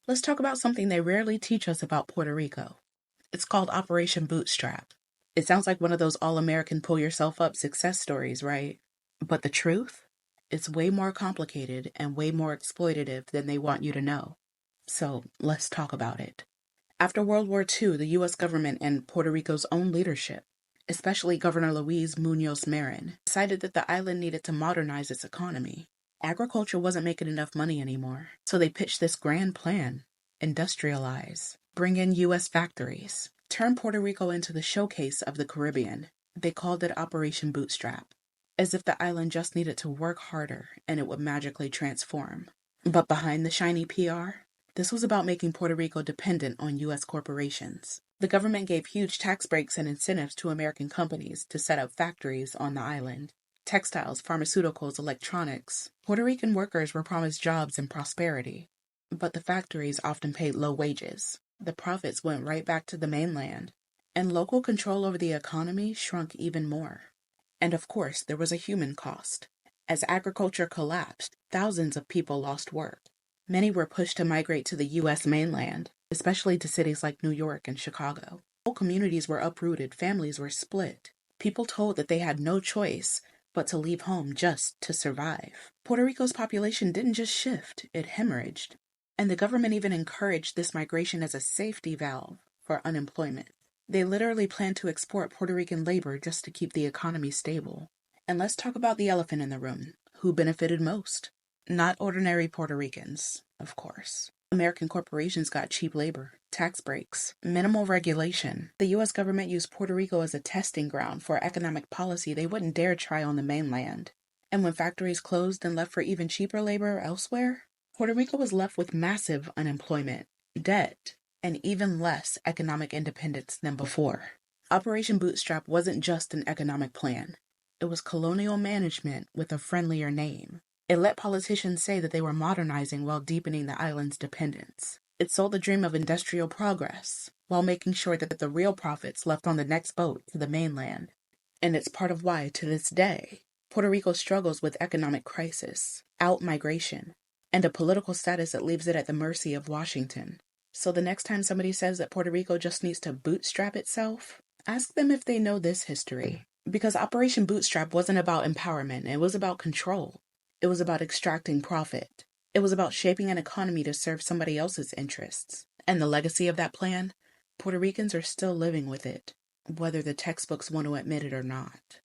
Let's talk about something they rarely teach us about Puerto Rico. It's called Operation Bootstrap. It sounds like one of those all-American pull-yourself-up success stories, right? But the truth? It's way more complicated and way more exploitative than they want you to know. So let's talk about it. After World War II, the U.S. government and Puerto Rico's own leadership, especially Governor Luis Muñoz Marin, decided that the island needed to modernize its economy. Agriculture wasn't making enough money anymore, so they pitched this grand plan: industrialize, bring in U.S. factories, turn Puerto Rico into the showcase of the Caribbean. They called it Operation Bootstrap, as if the island just needed to work harder and it would magically transform. But behind the shiny PR, this was about making Puerto Rico dependent on U.S. corporations. The government gave huge tax breaks and incentives to American companies to set up factories on the island. Textiles, pharmaceuticals, electronics. Puerto Rican workers were promised jobs and prosperity. But the factories often paid low wages. The profits went right back to the mainland. And local control over the economy shrunk even more. And of course, there was a human cost. As agriculture collapsed, thousands of people lost work. Many were pushed to migrate to the U.S. mainland, especially to cities like New York and Chicago. Whole communities were uprooted, families were split. People told that they had no choice but to leave home just to survive. Puerto Rico's population didn't just shift, it hemorrhaged. And the government even encouraged this migration as a safety valve for unemployment. They literally planned to export Puerto Rican labor just to keep the economy stable. And let's talk about the elephant in the room. Who benefited most? Not ordinary Puerto Ricans, of course. American corporations got cheap labor, tax breaks, minimal regulation. The U.S. government used Puerto Rico as a testing ground for economic policy they wouldn't dare try on the mainland. And when factories closed and left for even cheaper labor elsewhere, Puerto Rico was left with massive unemployment, debt, and even less economic independence than before. Operation Bootstrap wasn't just an economic plan. It was colonial management with a friendlier name. It let politicians say that they were modernizing while deepening the island's dependence. It sold the dream of industrial progress while making sure that the real profits left on the next boat to the mainland. And it's part of why, to this day, Puerto Rico struggles with economic crisis, out-migration, and a political status that leaves it at the mercy of Washington. So the next time somebody says that Puerto Rico just needs to bootstrap itself, ask them if they know this history. Because Operation Bootstrap wasn't about empowerment, it was about control. It was about extracting profit. It was about shaping an economy to serve somebody else's interests. And the legacy of that plan? Puerto Ricans are still living with it, whether the textbooks want to admit it or not.